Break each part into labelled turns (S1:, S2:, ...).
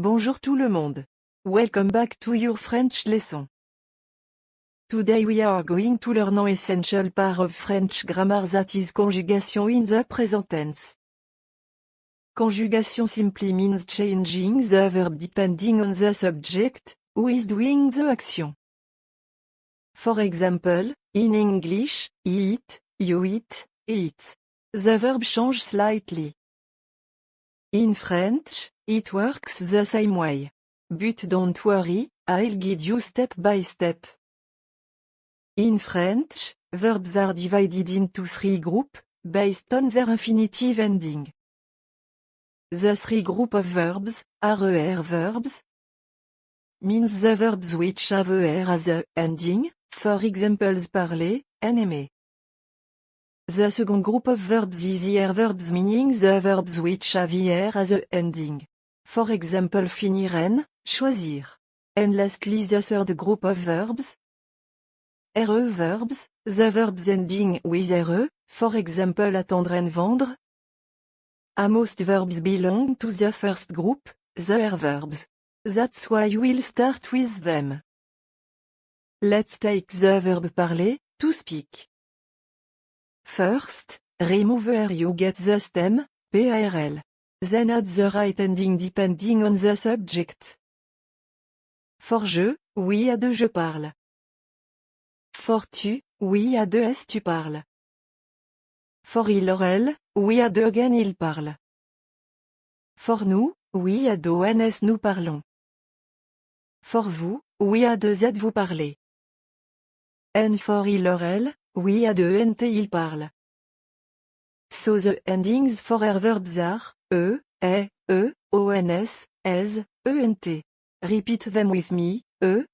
S1: Bonjour tout le monde. Welcome back to your French lesson. Today we are going to learn an essential part of French grammar, that is conjugation in the present tense. Conjugation simply means changing the verb depending on the subject, who is doing the action. For example, in English, he eat, you eat, he eats. The verb change slightly. In French, it works the same way. But don't worry, I'll guide you step by step. In French, verbs are divided into three groups, based on their infinitive ending. The three groups of verbs, are ER verbs, means the verbs which have ER as a ending, for examples parler, and aimer. The second group of verbs is IR verbs, meaning the verbs which have IR as a ending. For example finir and, choisir. And lastly the third group of verbs, RE verbs, the verbs ending with RE, for example attendre and vendre. Most verbs belong to the first group, the R verbs. That's why we'll start with them. Let's take the verb parler, to speak. First, remove R, you get the stem, PARL. Then add the right ending depending on the subject. For je, oui à deux je parle. For tu, oui à deux s tu parles. For il or elle, oui à deux again il parle. For nous, oui à deux ns nous parlons. For vous, oui à deux z vous parlez. And for il or elle, oui à deux nt il parle. So the endings for our verbs are, ons, es, ent. Repeat them with me, ons,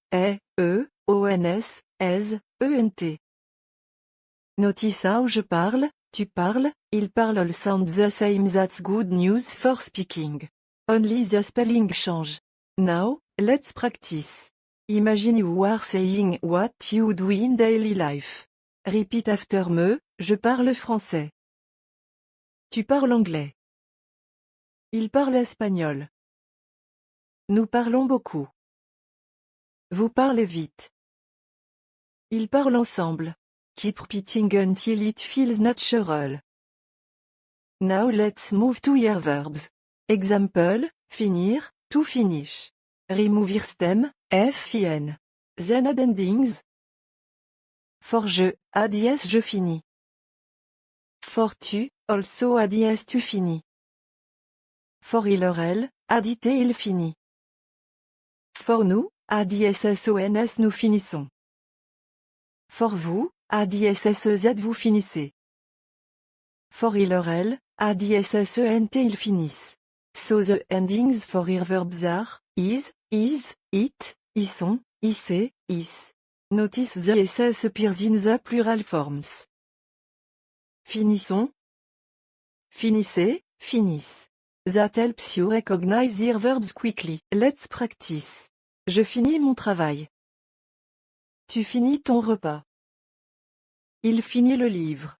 S1: es, ent. Notice how je parle, tu parles, il parle all sound the same, that's good news for speaking. Only the spelling change. Now, let's practice. Imagine you are saying what you do in daily life. Repeat after me, je parle français. Tu parles anglais. Il parle espagnol. Nous parlons beaucoup. Vous parlez vite. Ils parlent ensemble. Keep repeating until it feels natural. Now let's move to your verbs. Example, finir, to finish. Remove stem, fin. Then add endings. For je, add yes je finis. For tu, also add yes tu finis. For il or elle, add it il finit. For nous, add issons nous finissons. For vous, add issez vous finissez. For il or elle, add issent ils finissent. So the endings for your verbs are, is, it, isson, issez, is. Notice the ss appears in the plural forms. Finissons. Finissez, finissent. That helps you recognize your verbs quickly. Let's practice. Je finis mon travail. Tu finis ton repas. Il finit le livre.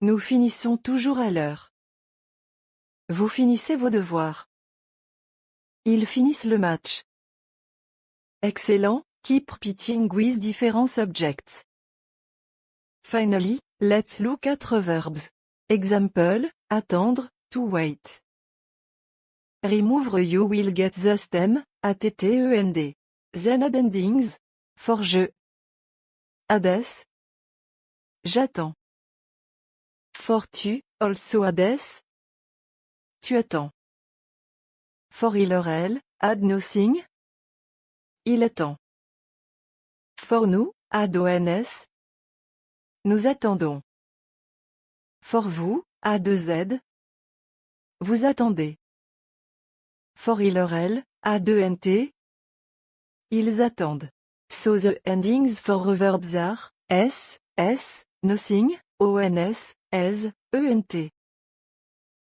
S1: Nous finissons toujours à l'heure. Vous finissez vos devoirs. Ils finissent le match. Excellent, keep repeating with different subjects. Finally, let's look at verbs. Example, attendre, to wait. Remove you will get the stem, attend. Then add endings. For je. Hades. J'attends. For tu, also hades. Tu attends. For il or elle, add nothing. Il attend. For nous, add ons. Nous attendons. For vous, add z. Vous attendez. For il or elle, add ent. Ils attendent. So the endings for verbs are, s, nothing, ons, es, ent.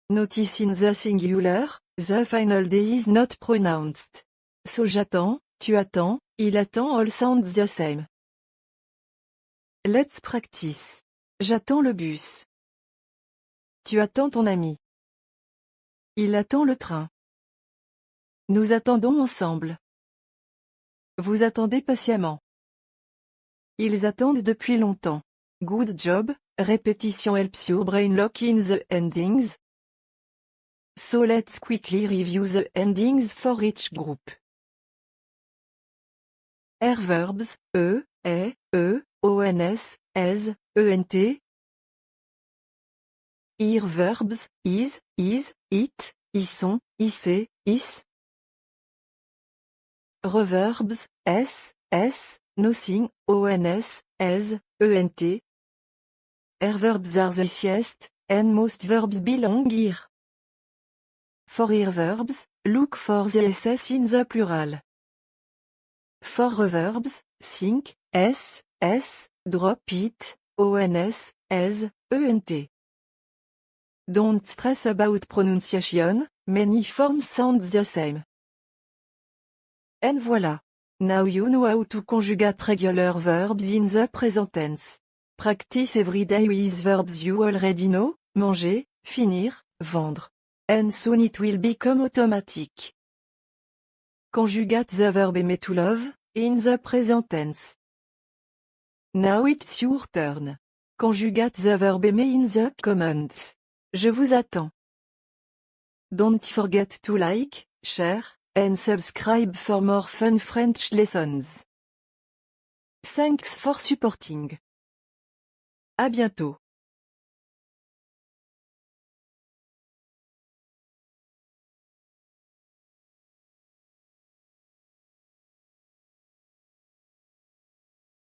S1: Notice in the singular, the final day is not pronounced. So j'attends, tu attends, il attend all sound the same. Let's practice. J'attends le bus. Tu attends ton ami. Il attend le train. Nous attendons ensemble. Vous attendez patiemment. Ils attendent depuis longtemps. Good job, répétition helps your brain lock in the endings. So let's quickly review the endings for each group. Verbs, ons, as, ent. Verbs, is, it, isson, issé, is. Reverbs, s, nothing, ons, as, ent. Verbs are the easiest, and most verbs belong here. For verbs, look for the ss in the plural. For reverbs, think, s, drop it, ons, as, ent. Don't stress about pronunciation, many forms sound the same. And voilà. Now you know how to conjugate regular verbs in the present tense. Practice every day with verbs you already know, manger, finir, vendre. And soon it will become automatic. Conjugate the verb aimer to love, in the present tense. Now it's your turn. Conjugate the verb aimer in the comments. Je vous attends. Don't forget to like, share, and subscribe for more fun French lessons. Thanks for supporting. À bientôt.